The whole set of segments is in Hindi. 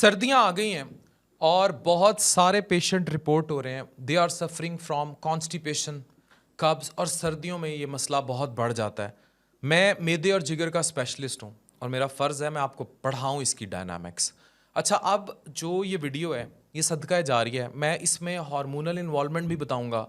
सर्दियां आ गई हैं और बहुत सारे पेशेंट रिपोर्ट हो रहे हैं they are suffering from constipation, कब्ज, और सर्दियों में ये मसला बहुत बढ़ जाता है। मैं मैदे और जिगर का स्पेशलिस्ट हूँ और मेरा फ़र्ज़ है मैं आपको पढ़ाऊँ इसकी डायनामिक्स। अच्छा, अब जो ये वीडियो है ये सदका जारिया है, मैं इसमें हार्मोनल इन्वॉल्वमेंट भी बताऊँगा,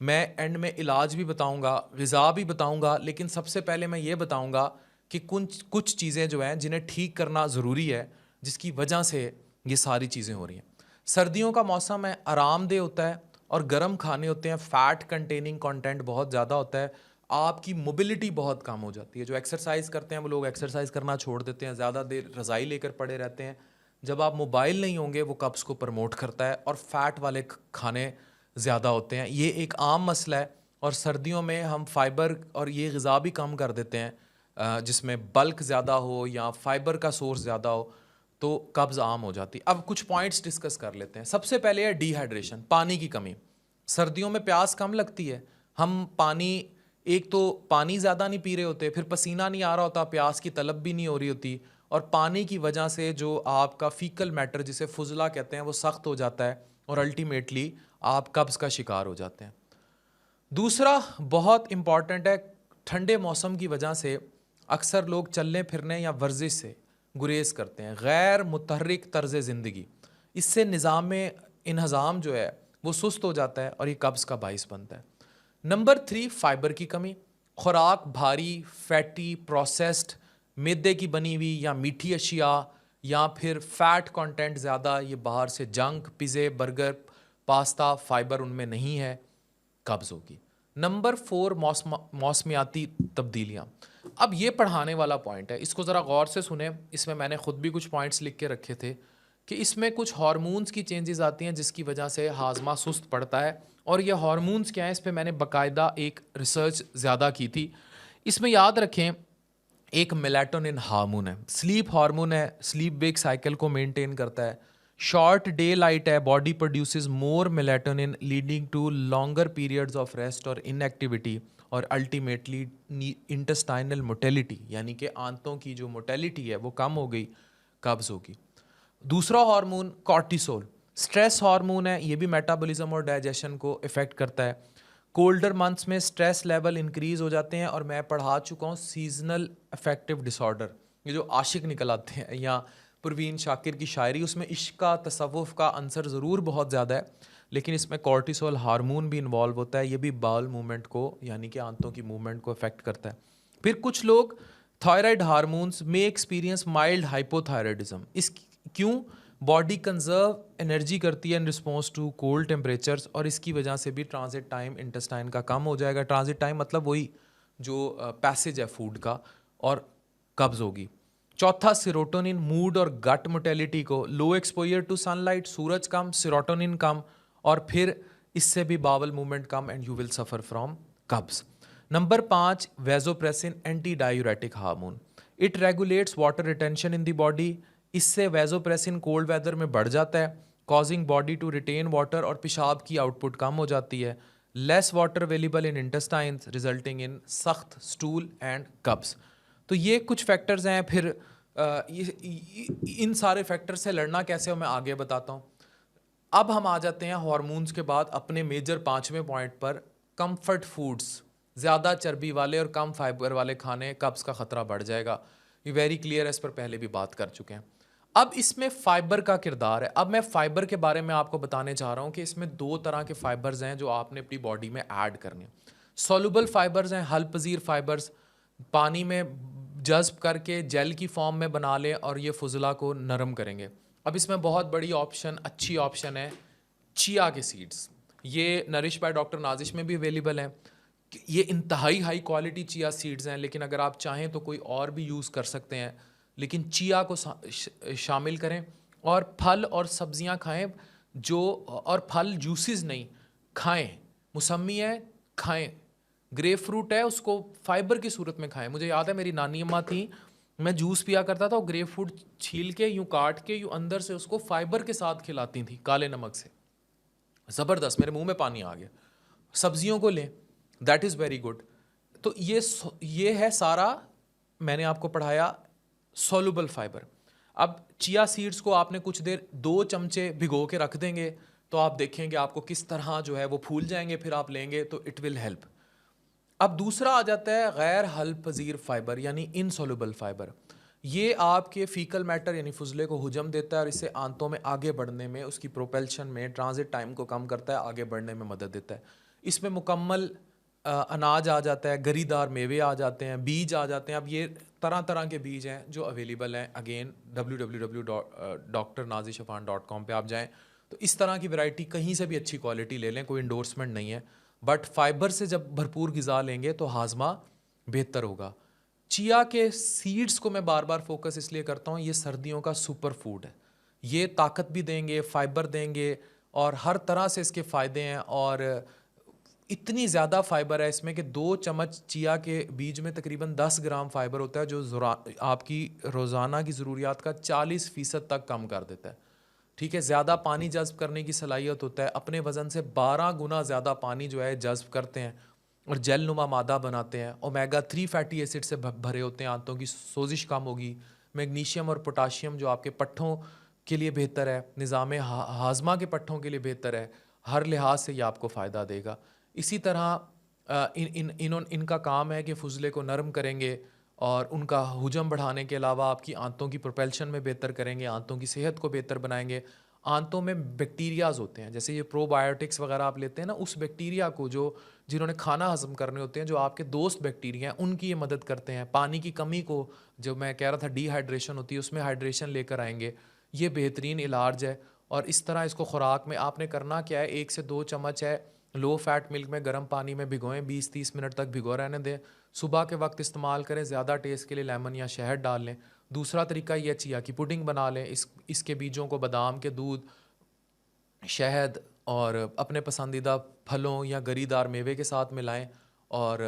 मैं एंड में इलाज भी बताऊँगा, ग़िज़ा भी बताऊँगा, लेकिन सबसे पहले मैं ये बताऊँगा कि कुछ कुछ चीज़ें जो हैं जिन्हें ठीक करना ज़रूरी है, जिसकी वजह से ये सारी चीज़ें हो रही हैं। सर्दियों का मौसम है, आरामदेह होता है और गर्म खाने होते हैं, फ़ैट कंटेनिंग कंटेंट बहुत ज़्यादा होता है, आपकी मोबिलिटी बहुत कम हो जाती है। जो एक्सरसाइज करते हैं वो लोग एक्सरसाइज करना छोड़ देते हैं, ज़्यादा देर रज़ाई लेकर पड़े रहते हैं। जब आप मोबाइल नहीं होंगे वो कब्ज़ को प्रमोट करता है और फ़ैट वाले खाने ज़्यादा होते हैं। ये एक आम मसला है और सर्दियों में हम फ़ाइबर और ये ग़िज़ा भी कम कर देते हैं, जिसमें बल्क ज़्यादा हो या फ़ाइबर का सोर्स ज़्यादा हो तो कब्ज़ आम हो जाती है। अब कुछ पॉइंट्स डिस्कस कर लेते हैं। सबसे पहले है डिहाइड्रेशन, पानी की कमी। सर्दियों में प्यास कम लगती है, हम पानी, एक तो पानी ज़्यादा नहीं पी रहे होते, फिर पसीना नहीं आ रहा होता, प्यास की तलब भी नहीं हो रही होती, और पानी की वजह से जो आपका फीकल मैटर जिसे फुजला कहते हैं वो सख्त हो जाता है और अल्टीमेटली आप कब्ज़ का शिकार हो जाते हैं। दूसरा बहुत इम्पॉर्टेंट है, ठंडे मौसम की वजह से अक्सर लोग चलने फिरने या वर्जिश से गुरेज करते हैं, गैर मुतहर्रिक तर्ज ज़िंदगी। इससे निज़ाम में इन्हज़ाम जो है वो सुस्त हो जाता है और ये कब्ज़ का बाइस बनता है। नंबर 3, फ़ाइबर की कमी। खुराक भारी, फैटी, प्रोसेस्ड, मैदे की बनी हुई या मीठी अशिया या फिर फ़ैट कंटेंट ज़्यादा, ये बाहर से जंक, पिज़्ज़े, बर्गर, पास्ता, फ़ाइबर उनमें नहीं है, कब्ज़ होगी। नंबर 4, मौसमियाती तब्दीलियाँ। अब ये पढ़ाने वाला पॉइंट है, इसको ज़रा गौर से सुने। इसमें मैंने ख़ुद भी कुछ पॉइंट्स लिख के रखे थे कि इसमें कुछ हार्मोन्स की चेंजेस आती हैं जिसकी वजह से हाजमा सुस्त पड़ता है, और ये हार्मोन्स क्या हैं इस पे मैंने बाकायदा एक रिसर्च ज़्यादा की थी। इसमें याद रखें, एक मेलाटोनिन हार्मोन है, स्लीप हार्मोन है, स्लीप वेक साइकिल को मेंटेन करता है। शॉर्ट डे लाइट है, body produces more melatonin leading to longer periods of rest और इनएक्टिविटी, और अल्टीमेटली इंटेस्टाइनल मोटेलिटी, यानी कि आंतों की जो मोटेलिटी है वो कम हो गई, कब्ज़ होगी। दूसरा हार्मोन कॉर्टिसोल, स्ट्रेस हार्मोन है, ये भी मेटाबॉलिज्म और डाइजेशन को इफ़ेक्ट करता है। कोल्डर मंथ्स में स्ट्रेस लेवल इंक्रीज़ हो जाते हैं, और मैं पढ़ा चुका हूँ सीजनल अफेक्टिव डिसऑर्डर, ये जो आशिक निकल आते हैं, या परवीन शाकिर की शायरी, उसमें इश्क का, तसव्वुफ़ का अंसर ज़रूर बहुत ज़्यादा है, लेकिन इसमें कॉर्टिसोल हार्मोन भी इन्वॉल्व होता है, ये भी बाउल मूवमेंट को, यानी कि आंतों की मूवमेंट को इफ़ेक्ट करता है। फिर कुछ लोग थायराइड हार्मोन्स में एक्सपीरियंस माइल्ड हाइपोथायराइडिज्म। इस क्यों? बॉडी कंजर्व एनर्जी करती है in response to cold temperatures, और इसकी वजह से भी ट्रांजिट टाइम इंटेस्टाइन का कम हो जाएगा। ट्रांजिट टाइम मतलब वही जो पैसेज है फूड का, और कब्ज़ होगी। चौथा, सेरोटोनिन, मूड और गट मोटेलिटी को, लो एक्सपोजर टू सनलाइट, सूरज कम, सेरोटोनिन कम, और फिर इससे भी बावल मूवमेंट कम, and you will suffer from कब्ज़। Number 5, vasopressin, anti diuretic hormone, it regulates water retention in the body. इससे वेजोप्रेसिन कोल्ड वेदर में बढ़ जाता है, causing body to retain water, और पेशाब की आउटपुट कम हो जाती है। Less water available in intestines resulting in सख्त स्टूल एंड कब्ज़। तो ये कुछ फैक्टर्स हैं। फिर इन सारे फैक्टर से लड़ना कैसे हो मैं आगे बताता हूँ। अब हम आ जाते हैं हार्मोन्स के बाद अपने मेजर 5वें पॉइंट पर, कंफर्ट फूड्स, ज़्यादा चर्बी वाले और कम फाइबर वाले खाने, कब्ज़ का ख़तरा बढ़ जाएगा। ये वेरी क्लियर है, इस पर पहले भी बात कर चुके हैं। अब इसमें फ़ाइबर का किरदार है। अब मैं फ़ाइबर के बारे में आपको बताने जा रहा हूँ कि इसमें 2 तरह के फ़ाइबर्स हैं जो आपने अपनी बॉडी में ऐड करने हैं। सॉल्युबल फ़ाइबर्स हैं, हल पजीर फ़ाइबर्स, पानी में जज्ब करके जेल की फॉर्म में बना लें और ये फुजला को नरम करेंगे। अब इसमें बहुत बड़ी ऑप्शन, अच्छी ऑप्शन है चिया के सीड्स। ये नरिश बाय डॉक्टर नाजिश में भी अवेलेबल हैं। ये इंतहाई हाई क्वालिटी चिया सीड्स हैं, लेकिन अगर आप चाहें तो कोई और भी यूज़ कर सकते हैं, लेकिन चिया को शामिल करें। और फल और सब्जियां खाएं, जो, और फल जूसेस नहीं खाएं, मौसमी है खाएं, ग्रेप फ्रूट है उसको फाइबर की सूरत में खाएं। मुझे याद है मेरी नानी अम्मा थी, मैं जूस पिया करता था, वो ग्रेप फ्रूट छील के यूं काट के यूं अंदर से उसको फाइबर के साथ खिलाती थी काले नमक से। ज़बरदस्त, मेरे मुंह में पानी आ गया। सब्जियों को लें, दैट इज़ वेरी गुड। तो ये है सारा मैंने आपको पढ़ाया सॉल्युबल फाइबर। अब चिया सीड्स को आपने कुछ देर 2 चमचे भिगो के रख देंगे तो आप देखेंगे आपको किस तरह जो है वो फूल जाएंगे, फिर आप लेंगे तो इट विल हेल्प। अब दूसरा आ जाता है गैर हल पजीर फाइबर यानी इनसोल्युबल फाइबर। ये आपके फीकल मैटर यानी फुजले को हुजम देता है और इससे आंतों में आगे बढ़ने में, उसकी प्रोपेल्शन में, ट्रांजिट टाइम को कम करता है, आगे बढ़ने में मदद देता है। इसमें मुकम्मल अनाज आ जाता है, गरीदार मेवे आ जाते हैं, बीज आ जाते हैं। अब ये तरह तरह के बीज हैं जो अवेलेबल हैं। अगेन www.drnazishafan.com पे आप जाएं तो इस तरह की वैरायटी कहीं से भी अच्छी क्वालिटी ले लें, कोई इंडोर्समेंट नहीं है। बट फाइबर से जब भरपूर ग़िज़ा लेंगे तो हाजमा बेहतर होगा। चिया के सीड्स को मैं बार बार फोकस इसलिए करता हूँ, ये सर्दियों का सुपर फूड है। ये ताकत भी देंगे, फाइबर देंगे और हर तरह से इसके फ़ायदे हैं। और इतनी ज़्यादा फाइबर है इसमें कि 2 चम्मच चिया के बीज में तकरीबन 10 ग्राम फाइबर होता है, जो आपकी रोज़ाना की ज़रूरियात का 40% तक कम कर देता है। ठीक है, ज़्यादा पानी जज़्ब करने की सलाहियत होता है, अपने वज़न से 12 गुना ज़्यादा पानी जो है जज़्ब करते हैं और जेल नुमा मादा बनाते हैं। ओमेगा 3 फैटी एसिड से भरे होते हैं, आंतों की सोजिश कम होगी। मैग्नीशियम और पोटाशियम जो आपके पट्ठों के लिए बेहतर है, निज़ाम हाजमा के पट्ठों के लिए बेहतर है, हर लिहाज से ये आपको फ़ायदा देगा। इसी तरह इनका काम है कि फुजले को नरम करेंगे और उनका हुजम बढ़ाने के अलावा आपकी आंतों की प्रोपेल्शन में बेहतर करेंगे, आंतों की सेहत को बेहतर बनाएंगे। आंतों में बैक्टीरियाज होते हैं, जैसे ये प्रोबायोटिक्स वगैरह आप लेते हैं ना, उस बैक्टीरिया को जिन्होंने खाना हजम करने होते हैं, जो आपके दोस्त बैक्टीरिया हैं, उनकी ये मदद करते हैं। पानी की कमी को, जो मैं कह रहा था डिहाइड्रेशन होती है, उसमें हाइड्रेशन लेकर आएंगे। ये बेहतरीन इलाज है। और इस तरह इसको खुराक में आपने करना क्या है, 1 से 2 चम्मच है लो फैट मिल्क में गर्म पानी में भिगोएं, 20-30 मिनट तक भिगो रहने दें। सुबह के वक्त इस्तेमाल करें, ज़्यादा टेस्ट के लिए लेमन या शहद डाल लें। दूसरा तरीका ये चिया की पुडिंग बना लें। इसके बीजों को बादाम के दूध, शहद और अपने पसंदीदा फलों या गरीदार मेवे के साथ मिलाएं और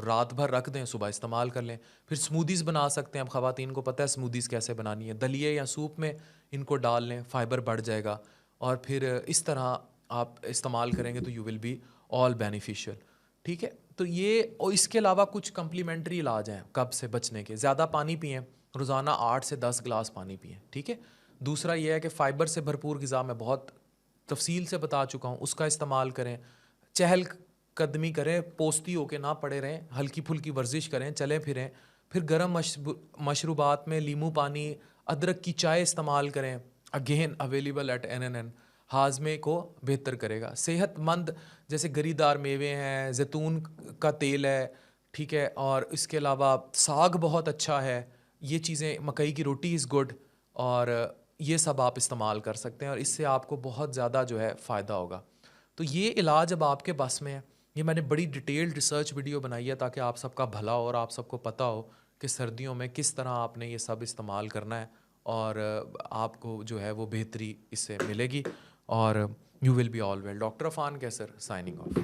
रात भर रख दें, सुबह इस्तेमाल कर लें। फिर स्मूदीज़ बना सकते हैं। अब ख़वातीन को पता है स्मूदीज़ कैसे बनानी है, दलिए या सूप में इनको डाल लें, फ़ाइबर बढ़ जाएगा। और फिर इस तरह आप इस्तेमाल करेंगे तो you will be all beneficial. ठीक है, तो ये और इसके अलावा कुछ कम्प्लीमेंट्री इलाज हैं कब्ज़ से बचने के। ज़्यादा पानी पिएं, रोज़ाना 8 से 10 गिलास पानी पिएं। ठीक है। दूसरा ये है कि फ़ाइबर से भरपूर ग़िज़ा मैं बहुत तफसील से बता चुका हूँ, उसका इस्तेमाल करें। चहल कदमी करें, पोस्ती होके ना पड़े रहें, हल्की फुल्की वर्जिश करें, चलें फिरें। फिर गर्म मशरूबात में लीमू पानी, अदरक की चाय इस्तेमाल करें। अगेन अवेलेबल एट NNN, हाजमे को बेहतर करेगा। सेहतमंद जैसे गरीदार मेवे हैं, जैतून का तेल है, ठीक है, और इसके अलावा साग बहुत अच्छा है। ये चीज़ें, मकई की रोटी इज़ गुड, और ये सब आप इस्तेमाल कर सकते हैं और इससे आपको बहुत ज़्यादा जो है फ़ायदा होगा। तो ये इलाज अब आपके बस में है। ये मैंने बड़ी डिटेल्ड रिसर्च वीडियो बनाई है ताकि आप सबका भला हो और आप सबको पता हो कि सर्दियों में किस तरह आपने ये सब इस्तेमाल करना है और आपको जो है वो बेहतरी इससे मिलेगी और you will be all well. Doctor Afan Qaiser signing of.